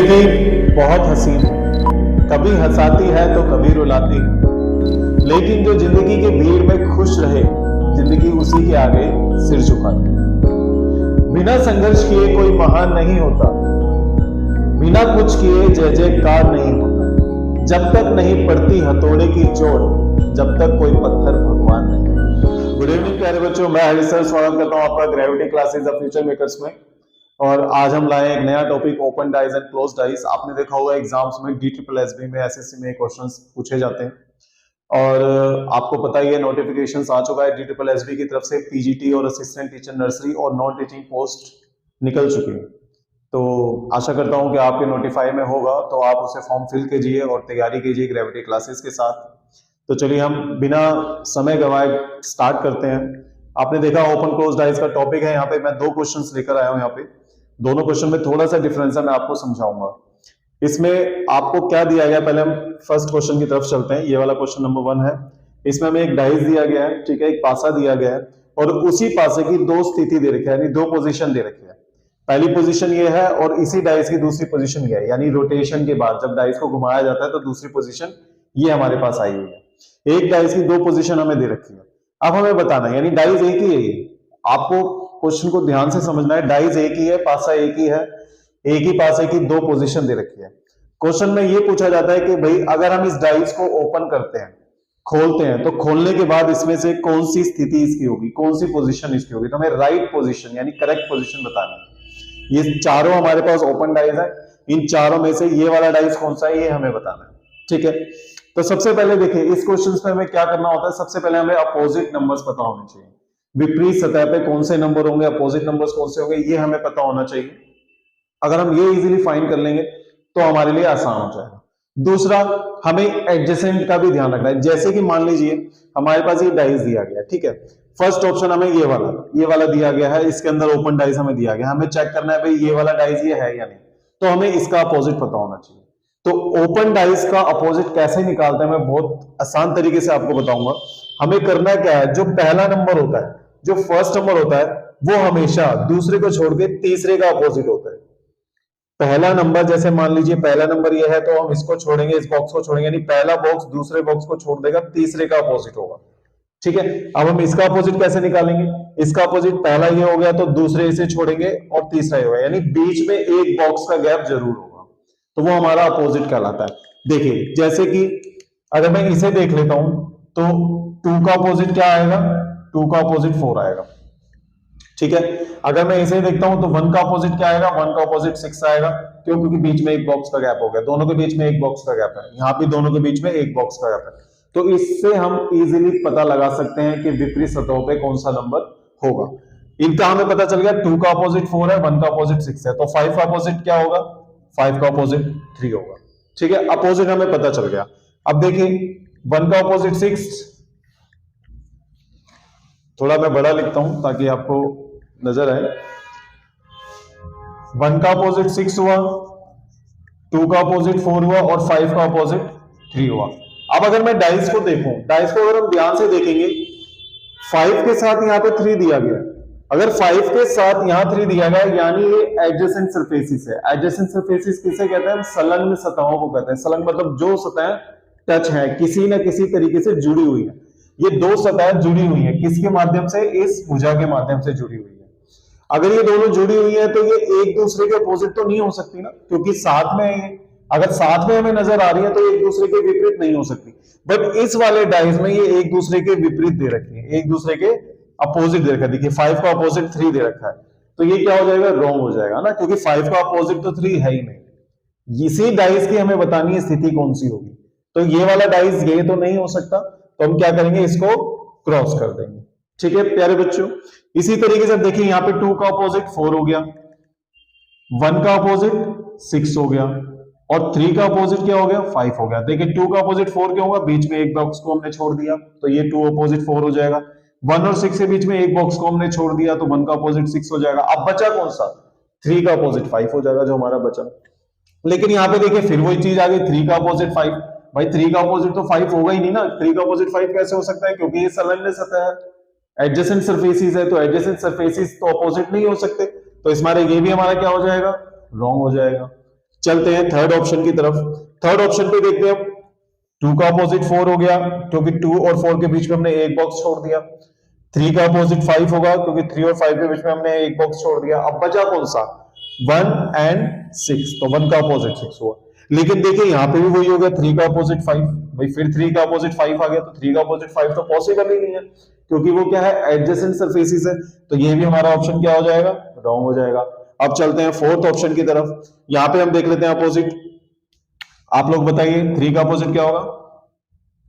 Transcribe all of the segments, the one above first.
जिंदगी बहुत हसीन है, कभी हंसाती है तो कभी रुलाती है, लेकिन जो जिंदगी की भीड़ में खुश रहे, जिंदगी उसी के आगे सिर झुकाती है। बिना संघर्ष किए कोई महान नहीं होता, बिना कुछ किए जय जयकार नहीं होता। जब तक नहीं पड़ती हथौड़े की चोट, जब तक कोई पत्थर भगवान नहीं। गुड इवनिंग प्यारे बच्चों, मैं हरीश सर स्वागत करता हूं आपका gravity classes the future makers में। और आज हम लाए एक नया topic, open dies and close dies. आपने देखा होगा एग्जाम्स में DSSB में एसएससी में क्वेश्चंस पूछे जाते हैं, और आपको पता ही है नोटिफिकेशंस आ चुका है DSSB की तरफ से। पीजीटी और असिस्टेंट टीचर नर्सरी और नॉन टीचिंग पोस्ट निकल चुकी है, तो आशा करता हूं कि आपके नोटिफाई में होगा, तो आप उसे फॉर्म फिल कीजिए और तैयारी कीजिए ग्रेविटी क्लासेस के साथ। तो चलिए हम बिना समय गंवाए स्टार्ट करते हैं। आपने देखा ओपन क्लोज डाइज का टॉपिक है। यहाँ पे मैं 2 क्वेश्चंस लेकर आया हूं। यहाँ पे दोनों क्वेश्चन में थोड़ा सा डिफरेंस है, मैं आपको समझाऊंगा। इसमें आपको क्या दिया गया, पहले हम फर्स्ट क्वेश्चन की तरफ चलते हैं। ये वाला क्वेश्चन नंबर 1 है। इसमें हमें एक डाइस दिया गया है, ठीक है, एक पासा दिया गया है, और उसी पासे की 2 स्थिति दे रखी है, यानी 2 पोजीशन दे रखी है। पहली पोजीशन ये है और इसी डाइस की दूसरी पोजीशन ये है, यानी रोटेशन के बाद जब डाइस को घुमाया जाता है तो दूसरी पोजीशन ये हमारे पास आई हुई है। एक डाइस की 2 पोजीशन हमें दे रखी है। अब हमें बताना है, यानी डाइस एक ही है ये। आपको क्वेश्चन को ध्यान से समझना है। डाइस एक ही है, पासा एक ही है, एक ही पासे की 2 पोजीशन दे रखी है। क्वेश्चन में ये पूछा जाता है कि भाई अगर हम इस डाइस को ओपन करते हैं, खोलते हैं, तो खोलने के बाद इसमें से कौन सी स्थिति इसकी होगी, कौन सी पोजीशन इसकी होगी। तो हमें राइट पोजीशन यानी करेक्ट पोजीशन बतानी है। ये चारों हमारे पास ओपन डाइस है, इन चारों में से ये वाला डाइस कौन सा है ये हमें बताना है, ठीक है। तो सबसे पहले देखिए इस क्वेश्चन में हमें क्या करना होता है। सबसे पहले हमें अपोजिट नंबर्स पता होने चाहिए। विपरीत सतह पे कौन से नंबर होंगे, अपोजिट नंबर्स कौन से होंगे, ये हमें पता होना चाहिए। अगर हम ये इजीली फाइंड कर लेंगे तो हमारे लिए आसान हो जाएगा। दूसरा, हमें एडजेसेंट का भी ध्यान रखना है। जैसे कि मान लीजिए हमारे पास ये डाइस दिया गया, ठीक है। फर्स्ट ऑप्शन हमें ये वाला दिया गया है, इसके अंदर ओपन डाइस हमें दिया गया। हमें चेक करना है भाई ये वाला डाइस ये है या नहीं, तो हमें इसका अपोजिट पता होना चाहिए। तो ओपन डाइस का अपोजिट कैसे निकालते हैं, मैं बहुत आसान तरीके से आपको बताऊंगा। हमें करना क्या है, जो पहला नंबर होता है, जो फर्स्ट नंबर होता है, वो हमेशा दूसरे को छोड़ के तीसरे का अपोजिट होता है। पहला नंबर, जैसे मान लीजिए पहला नंबर ये है, तो हम इसको छोड़ेंगे, इस बॉक्स को छोड़ेंगे, यानी पहला बॉक्स दूसरे बॉक्स को छोड़ देगा, तीसरे का अपोजिट होगा, ठीक है। अब हम इसका अपोजिट कैसे निकालेंगे, इसका अपोजिट पहला ये हो गया तो दूसरे इसे छोड़ेंगे और तीसरा ये होगा, यानी बीच में एक बॉक्स का गैप जरूर होगा, तो वो हमारा अपोजिट कहलाता है। देखिए जैसे कि अगर मैं इसे देख लेता हूं तो 2 का अपोजिट क्या आएगा, 2 का अपोजिट 4 आएगा, ठीक है। अगर मैं इसे देखता हूं तो 1 का अपोजिट क्या आएगा, 1 का अपोजिट 6 आएगा। क्यों? क्योंकि बीच में एक बॉक्स का गैप हो गया, दोनों के बीच में एक बॉक्स का गैप है, यहाँ भी दोनों के बीच में एक बॉक्स का गैप है। तो इससे हम इजीली पता लगा सकते हैं कि विपरीत सतहों पे कौन सा नंबर होगा। इनका हमें पता चल गया 2 का अपोजिट 4 है, 1 का अपोजिट 6 है, तो 5 का अपोजिट क्या होगा, 5 का अपोजिट 3 होगा, ठीक है। अपोजिट हमें पता चल गया। अब देखिए 1 का अपोजिट 6, थोड़ा मैं बड़ा लिखता हूं ताकि आपको नजर आए। 1 का अपोजिट 6 हुआ, 2 का अपोजिट 4 हुआ और 5 का अपोजिट 3 हुआ। अब अगर मैं डाइस को देखूं, डाइस को अगर हम ध्यान से देखेंगे, 5 के साथ यहां पे 3 दिया गया। अगर 5 के साथ यहां 3 दिया गया, यानी ये एडजेसेंट सरफेसिस है। एडजेसेंट सरफेसिस किसे कहते हैं, संलग्न सतहों को कहते हैं। संलग्न मतलब जो सतह टच है, किसी न किसी तरीके से जुड़ी हुई है। ये 2 सतह जुड़ी हुई है, किसके माध्यम से, इस भुजा के माध्यम से जुड़ी हुई है। अगर ये दोनों जुड़ी हुई है तो ये एक दूसरे के अपोजिट तो नहीं हो सकती ना, क्योंकि साथ में है। अगर साथ में हमें नजर आ रही है तो एक दूसरे के विपरीत नहीं हो सकती। बट इस वाले डाइस में ये एक दूसरे के विपरीत दे रखी है, एक दूसरे के अपोजिट दे रखा है। देखिए 5 का अपोजिट 3 दे रखा है, तो ये क्या हो जाएगा, रॉन्ग हो जाएगा ना, क्योंकि 5 का अपोजिट तो 3 है ही नहीं। इसी डाइस की हमें बतानी है स्थिति कौन सी होगी। तो ये वाला डाइस ये तो नहीं हो सकता, तो हम क्या करेंगे, इसको क्रॉस कर देंगे, ठीक है प्यारे बच्चों। इसी तरीके से देखिए यहाँ पे 2 का अपोजिट 4 हो गया, 1 का अपोजिट 6 हो गया और 3 का अपोजिट क्या हो गया, 5 हो गया। देखिए 2 का अपोजिट 4 क्या होगा, बीच में एक बॉक्स को हमने छोड़ दिया तो ये 2 अपोजिट 4 हो जाएगा। 1 और 6 के बीच में एक बॉक्स को हमने छोड़ दिया तो 1 का अपोजिट 6 हो जाएगा। अब बचा कौन सा, 3 का अपोजिट 5 हो जाएगा जो हमारा बचा। लेकिन यहाँ पे देखिए फिर वही चीज आ गई, 3 का अपोजिट 5। भाई 3 का अपोजिट तो 5 होगा ही नहीं ना, 3 का अपोजिट 5 कैसे हो सकता है, क्योंकि ये संलग्न सतह है, एडजेसेंट सरफेसिस है, तो एडजेसेंट सरफेसिस तो अपोजिट नहीं हो सकते, तो इस मारे ये भी हमारा क्या हो जाएगा, रॉन्ग हो जाएगा। चलते हैं थर्ड ऑप्शन की तरफ। थर्ड ऑप्शन पे देखते हैं, 2 का अपोजिट 4 हो गया क्योंकि 2 और 4 के बीच में हमने एक बॉक्स छोड़ दिया। 3 का अपोजिट 5 होगा क्योंकि 3 और 5 के बीच में हमने एक बॉक्स छोड़ दिया। अब बचा कौन सा, 1 एंड 6, तो 1 का अपोजिट 6 हुआ। लेकिन देखिए यहां पे भी वही हो गया, 3 का अपोजिट 5, भाई फिर 3 का अपोजिट 5 आ गया, तो 3 का अपोजिट 5 तो पॉसिबल ही नहीं है क्योंकि वो क्या है, एडजेसेंट सरफेसेस है। तो ये भी हमारा ऑप्शन क्या हो जाएगा, रॉन्ग हो जाएगा। अब चलते हैं फोर्थ ऑप्शन की तरफ। यहां पे हम देख लेते हैं अपोजिट, आप लोग बताइए 3 का अपोजिट क्या होगा।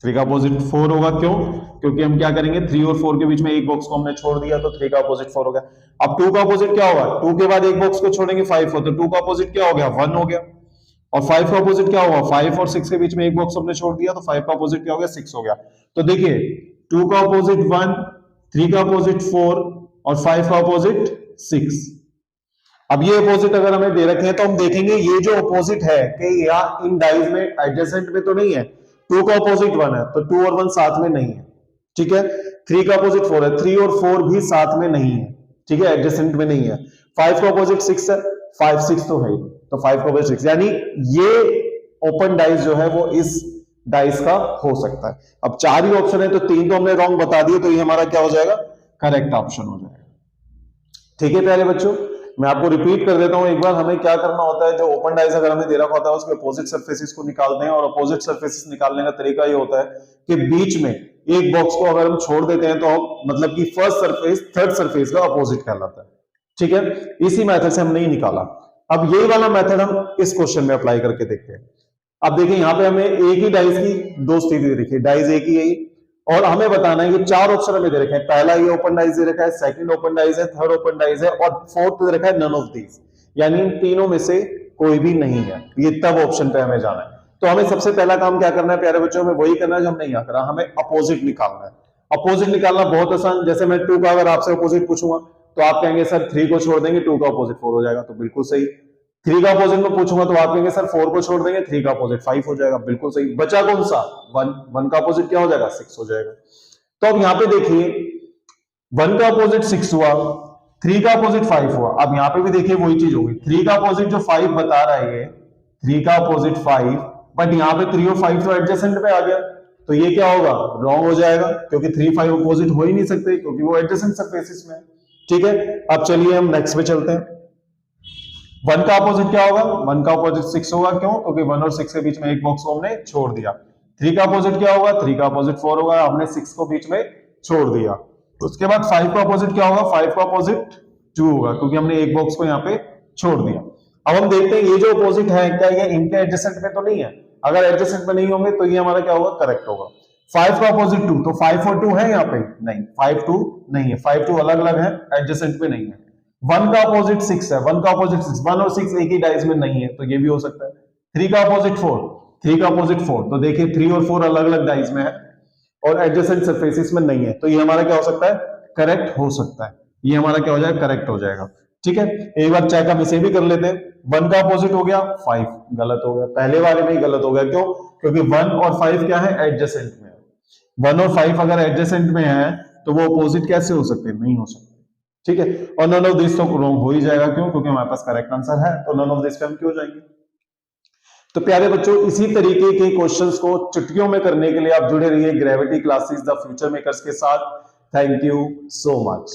3 का अपोजिट 4 होगा, क्यों, क्योंकि हम क्या करेंगे, 3 और 4 के बीच में एक बॉक्स को हमने छोड़ दिया, तो 3 का अपोजिट 4 हो गया। अब 2 का अपोजिट क्या होगा, 2 के बाद एक बॉक्स को छोड़ेंगे 5 हो, तो 2 का अपोजिट क्या हो गया, 1 हो गया। और 5 का अपोजिट क्या होगा, 5 और 6 के बीच में एक बॉक्स हमने छोड़ दिया, तो 5 का अपोजिट क्या हो गया, 6 हो गया। तो देखिए 2 का अपोजिट 1, 3 का अपोजिट 4 और 5 का अपोजिट 6। अब ये अपोजिट अगर हमें दे रखे हैं तो हम देखेंगे ये जो अपोजिट है कि या इन डाइज में एडजेसेंट में तो नहीं है। 2 का अपोजिट 1 है, तो 2 और 1 साथ में नहीं है, ठीक है। 3 का अपोजिट 4 है, 3 और 4 भी साथ में नहीं है, ठीक है, एडजेसेंट में नहीं है। 5 का अपोजिट 6 है, 5 6 तो है ही, तो 5 का अपोजिट 6, यानी ये ओपन डाइस जो है वो इस डाइस का हो सकता है। अब 4 ही ऑप्शन है, तो 3 तो हमने रॉन्ग बता दिए, तो ये हमारा क्या हो जाएगा, करेक्ट ऑप्शन हो जाएगा। ठीक है प्यारे बच्चों, मैं आपको रिपीट कर देता हूं एक बार, हमें क्या करना होता है, जो ओपन डाइस अगर हमें दे रखा होता है उसके अपोजिट सरफेसेस को निकालते हैं, और अपोजिट सरफेसेस निकालने का तरीका ये होता है कि बीच में एक बॉक्स को अगर हम छोड़ देते हैं तो मतलब कि फर्स्ट सरफेस थर्ड सरफेस का अपोजिट कहलाता है, ठीक है। इसी मेथड से हमने ही निकाला। अब यही वाला मेथड हम इस क्वेश्चन में अप्लाई करके देखते हैं। अब देखिए यहाँ पे हमें एक ही डाइस की दो स्थिति दे रखी है, डाइस एक ही है, और हमें बताना है ये 4 ऑप्शन हमें दे रखे हैं। पहला ये ओपन डाइस दे रखा है, सेकंड ओपन डाइस है, थर्ड ओपन डाइस है, और फोर्थ दे रखा है नन ऑफ दीज, यानी इन तीनों में से कोई भी नहीं है। ये तब ऑप्शन पे हमें जाना है। तो हमें सबसे पहला काम क्या करना है प्यारे बच्चों, हमें वही करना है जो हमने यहाँ करा, हमें अपोजिट निकालना है। अपोजिट निकालना बहुत आसान, जैसे मैं 2 का अगर आपसे अपोजिट पूछूंगा तो आप कहेंगे सर 3 को छोड़ देंगे, 2 का अपोजिट 4 हो जाएगा, तो बिल्कुल सही। 3 का अपोजिट में पूछूंगा तो आप कहेंगे सर 4 को छोड़ देंगे, 3 का अपोजिट 5 हो जाएगा, बिल्कुल सही। बचा कौन सा, 1, 1 का अपोजिट क्या हो जाएगा, 6 हो जाएगा। तो अब यहां पे देखिए 1 का अपोजिट 6 हुआ, 3 का अपोजिट 5 हुआ। अब यहां पे भी देखिए वही चीज होगी, 3 का अपोजिट जो 5 बता रहा है ये 3 का अपोजिट 5, बट यहां पे 3 और 5 तो एडजेसेंट पे आ गया, तो ये क्या होगा, रॉन्ग हो जाएगा, क्योंकि 3 5 अपोजिट हो ही नहीं सकते क्योंकि वो एडजेसेंट सरफेसेस में है, ठीक है। अब चलिए हम नेक्स्ट पे चलते हैं। 1 का अपोजिट क्या होगा, 1 का अपोजिट 6 होगा, क्यों, क्योंकि 1 और 6 के बीच में एक बॉक्स को हमने छोड़ दिया। 3 का अपोजिट क्या होगा, 3 का अपोजिट 4 होगा, हमने 6 को बीच में छोड़ दिया। उसके बाद 5 का अपोजिट क्या होगा, 5 का अपोजिट 2 होगा, क्योंकि हमने एक बॉक्स को यहाँ पे छोड़ दिया। अब हम देखते हैं ये जो अपोजिट है क्या ये इनके एडजेसेंट में तो नहीं है, अगर एडजेसेंट में नहीं होंगे तो ये हमारा क्या होगा, करेक्ट होगा। 5 का अपोजिट 2, तो 5 और 2 है यहाँ पे, नहीं 5 2 नहीं है, 5 2 अलग अलग है, एडजेसेंट में नहीं है। 1 का अपोजिट 6 है, 1 का अपोजिट 6, 1 और 6 एक ही डाइस में नहीं है, तो ये भी हो सकता है। 3 का अपोजिट 4, 3 का अपोजिट 4, तो देखिए 3 और 4 अलग अलग डाइस में है और एडजेसेंट सरफेसेस में नहीं है, तो ये हमारा क्या हो सकता है, करेक्ट हो सकता है। ये हमारा क्या हो जाएगा, करेक्ट हो जाएगा, ठीक है। एक बार चेक हम इसे भी कर लेते हैं। 1 का अपोजिट हो गया 5, गलत हो गया, पहले वाले में ही गलत हो गया, क्यों, क्योंकि 1 और 5 क्या है, एडजेसेंट में है। 1 और 5 अगर एडजेसेंट में है तो वो अपोजिट कैसे हो सकते, नहीं हो सकते, ठीक है। और नन ऑफ दिस तो रॉन्ग हो ही जाएगा, क्यों, क्योंकि हमारे पास करेक्ट आंसर है, तो नन ऑफ दिस पे हम क्यों जाएंगे। तो प्यारे बच्चों इसी तरीके के क्वेश्चंस को चुटकियों में करने के लिए आप जुड़े रहिए gravity classes the future makers के साथ। Thank you so much.